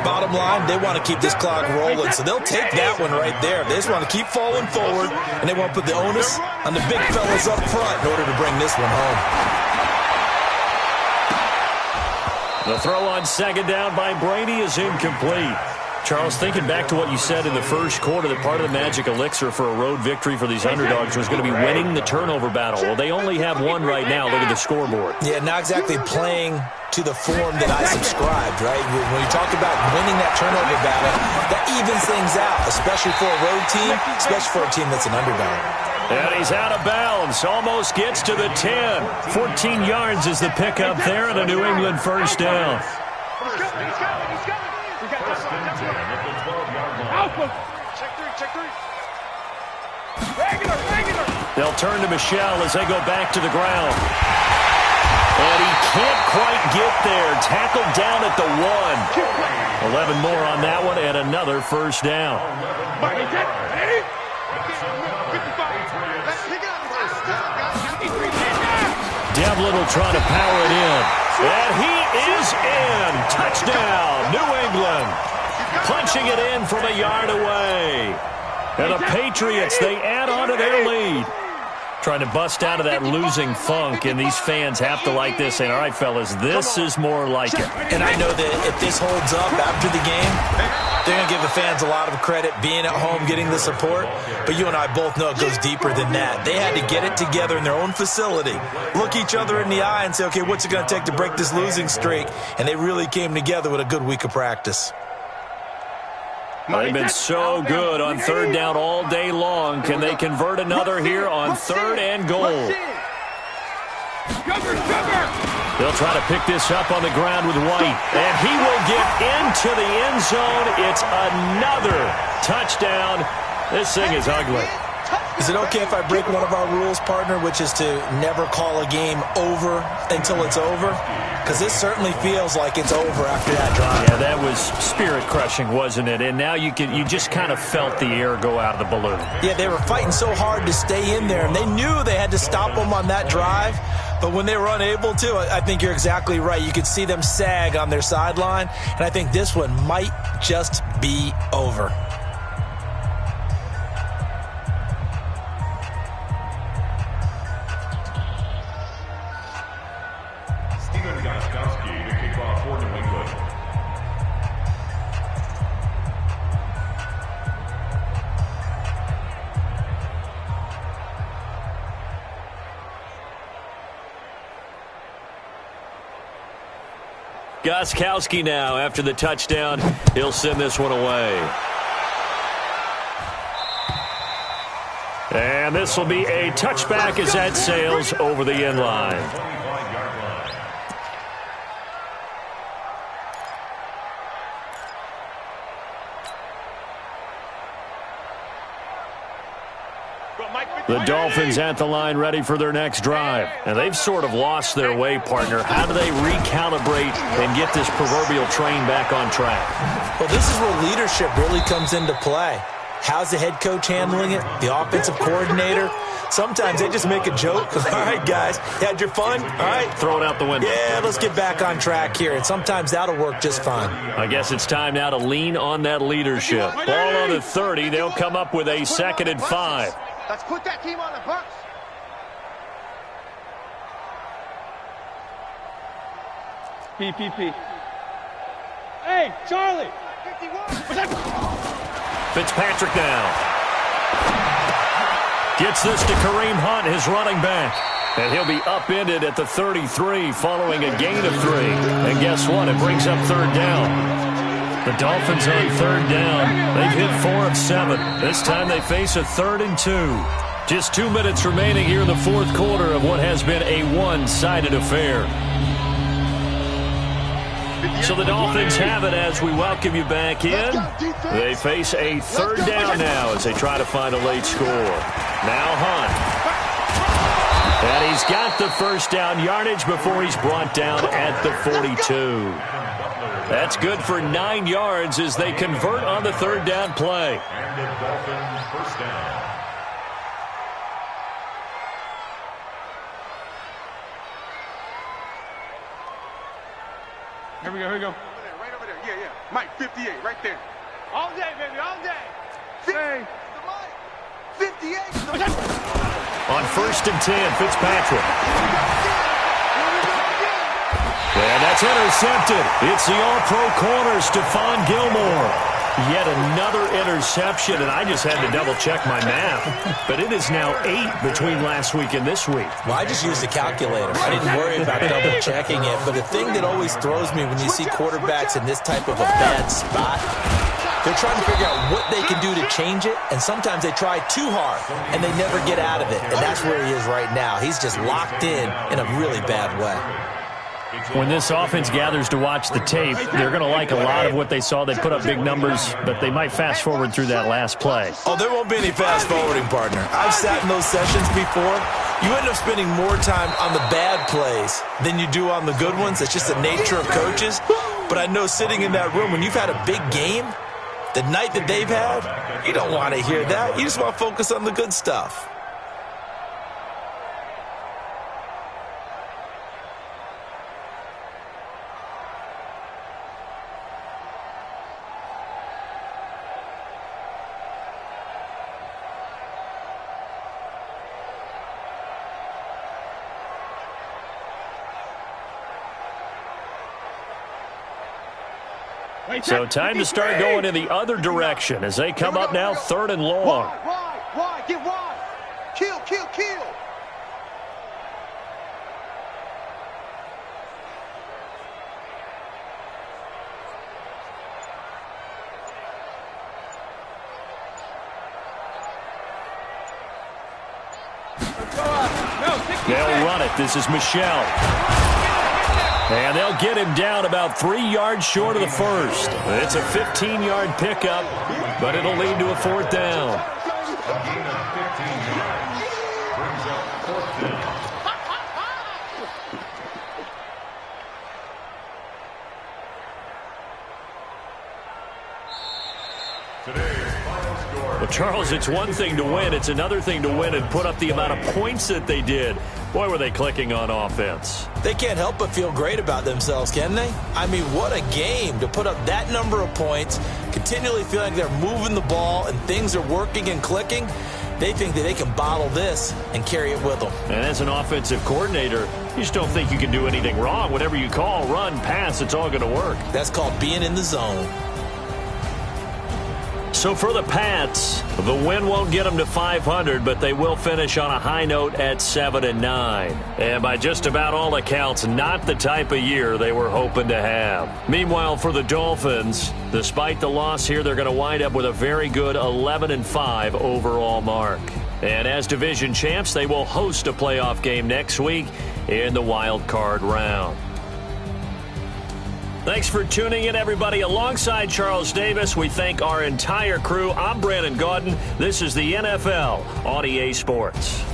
Speaker 9: Bottom line, they want to keep this clock rolling, so they'll take that one right there. They just want to keep falling forward, and they want to put the onus on the big fellas up front in order to bring this one home.
Speaker 5: The throw on second down by Brady is incomplete. Charles, thinking back to what you said in the first quarter, that part of the magic elixir for a road victory for these underdogs was going to be winning the turnover battle. Well, they only have one right now. Look at the scoreboard.
Speaker 9: Yeah, not exactly playing to the form that I subscribed, right? When you talk about winning that turnover battle, that evens things out, especially for a road team, especially for a team that's an underdog.
Speaker 5: And he's out of bounds. Almost gets to the 10. 14 yards is the pickup there and a New England first down.
Speaker 8: Check three.
Speaker 7: Regular.
Speaker 5: They'll turn to Michel as they go back to the ground. And he can't quite get there. Tackled down at the 1. 11 more on that one and another first down. Devlin will try to power it in. And he is in. Touchdown, New England. Punching it in from a yard away. And the Patriots, they add on to their lead. Trying to bust out of that losing funk, and these fans have to like this. And all right, fellas, this is more like it.
Speaker 9: And I know that if this holds up after the game, they're going to give the fans a lot of credit being at home, getting the support. But you and I both know it goes deeper than that. They had to get it together in their own facility, look each other in the eye and say, okay, what's it going to take to break this losing streak? And they really came together with a good week of practice.
Speaker 5: They've been so good on third down all day long. Can they convert another here on third and goal? They'll try to pick this up on the ground with White. And he will get into the end zone. It's another touchdown. This thing is ugly.
Speaker 9: Is it okay if I break one of our rules, partner, which is to never call a game over until it's over? Because this certainly feels like it's over after that drive.
Speaker 5: Yeah, that was spirit-crushing, wasn't it? And now you just kind of felt the air go out of the balloon.
Speaker 9: Yeah, they were fighting so hard to stay in there, and they knew they had to stop them on that drive. But when they were unable to, I think you're exactly right. You could see them sag on their sideline, and I think this one might just be over.
Speaker 5: Gostkowski now, after the touchdown, he'll send this one away. And this will be a touchback as that sails over the end line. The Dolphins at the line ready for their next drive. And they've sort of lost their way, partner. How do they recalibrate and get this proverbial train back on track?
Speaker 9: Well, this is where leadership really comes into play. How's the head coach handling it? The offensive coordinator? Sometimes they just make a joke. All right, guys, you had your fun? All right.
Speaker 5: Throw it out the window.
Speaker 9: Yeah, let's get back on track here. And sometimes that'll work just fine.
Speaker 5: I guess it's time now to lean on that leadership. Ball on the 30. They'll come up with a 2nd and 5.
Speaker 8: Let's put that team on the bus.
Speaker 7: PPP.
Speaker 8: Hey, Charlie.
Speaker 5: Fitzpatrick now. Gets this to Kareem Hunt, his running back. And he'll be upended at the 33 following a gain of 3. And guess what? It brings up third down. The Dolphins on third down. They've hit 4 of 7. This time they face a 3rd and 2. Just 2 minutes remaining here in the fourth quarter of what has been a one-sided affair. So the Dolphins have it as we welcome you back in. They face a third down now as they try to find a late score. Now Hunt. And he's got the first down yardage before he's brought down at the 42. That's good for 9 yards as they convert on the third down play.
Speaker 6: And the Dolphins first down.
Speaker 7: Here we go, here we go. Right over there, yeah. Mike, 58, right there.
Speaker 8: All day, baby, all day.
Speaker 7: 58.
Speaker 5: On 1st and 10, Fitzpatrick. And that's intercepted. It's the all-pro corner, Stephon Gilmore. Yet another interception, and I just had to double-check my math. But it is now 8 between last week and this week.
Speaker 9: Well, I just used a calculator. I didn't worry about double-checking it. But the thing that always throws me when you see quarterbacks in this type of a bad spot, they're trying to figure out what they can do to change it, and sometimes they try too hard, and they never get out of it. And that's where he is right now. He's just locked in a really bad way.
Speaker 5: When this offense gathers to watch the tape, they're going to like a lot of what they saw. They put up big numbers, but they might fast forward through that last play.
Speaker 9: Oh, there won't be any fast forwarding, partner. I've sat in those sessions before. You end up spending more time on the bad plays than you do on the good ones. It's just the nature of coaches. But I know sitting in that room, when you've had a big game, the night that they've had, you don't want to hear that. You just want to focus on the good stuff.
Speaker 5: So time to start going in the other direction as they come up now 3rd and long.
Speaker 7: Wide, get wide. Kill.
Speaker 5: They'll run it. This is Michelle. And they'll get him down about 3 yards short of the first. It's a 15-yard pickup, but it'll lead to a 4th down.
Speaker 6: A gain of 15 yards brings up 4th down. Today's final score.
Speaker 5: Well, Charles, it's one thing to win. It's another thing to win and put up the amount of points that they did. Boy, were they clicking on offense.
Speaker 9: They can't help but feel great about themselves, can they? I mean, what a game to put up that number of points, continually feeling like they're moving the ball and things are working and clicking. They think that they can bottle this and carry it with them.
Speaker 5: And as an offensive coordinator, you just don't think you can do anything wrong. Whatever you call, run, pass, it's all going to work.
Speaker 9: That's called being in the zone.
Speaker 5: So for the Pats, the win won't get them to 500, but they will finish on a high note at 7-9. And by just about all accounts, not the type of year they were hoping to have. Meanwhile, for the Dolphins, despite the loss here, they're going to wind up with a very good 11-5 overall mark. And as division champs, they will host a playoff game next week in the wild card round. Thanks for tuning in, everybody. Alongside Charles Davis, we thank our entire crew. I'm Brandon Gaudin. This is the NFL on EA Sports.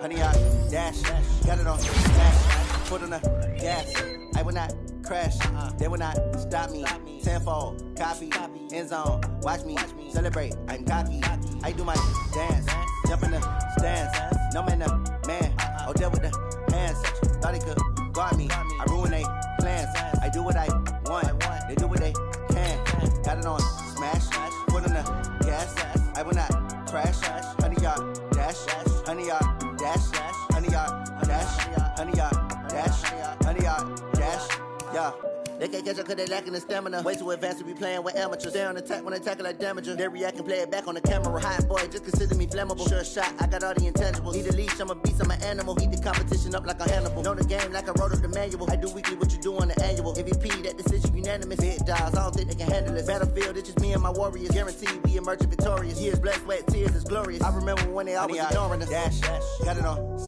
Speaker 3: honey, I dash, got it on smash, foot on the gas. I will not crash, they will not stop me. Tenfold, copy, end zone, watch me celebrate. I'm cocky, I do my dance, jump in the stands. No man, man, oh, deal with the hands. Thought he could guard me, I ruin they plans. I do what I want, they do what they can. Got it on smash, foot on the gas. I will not crash, honey, yard dash, honey, yard dash, honey, yard dash, honey, yard dash, honey, yard dash, yeah. They can't catch up cause they lacking the stamina. Way too advanced to be playing with amateurs. Stay on attack when I tackle like damager. They react and play it back on the camera. Hot boy, just consider me flammable. Sure shot, I got all the intangibles. Need a leash, I'm a beast, I'm an animal. Heat the competition up like a Hannibal. Know the game like I wrote up the manual. I do weekly what you do on the annual. MVP, that decision unanimous. Big dials, I don't think they can handle it. Battlefield, it's just me and my warriors. Guaranteed we emerge victorious. Years, blood, sweat, tears, it's glorious. I remember when they always ignoring us. Dash, got it on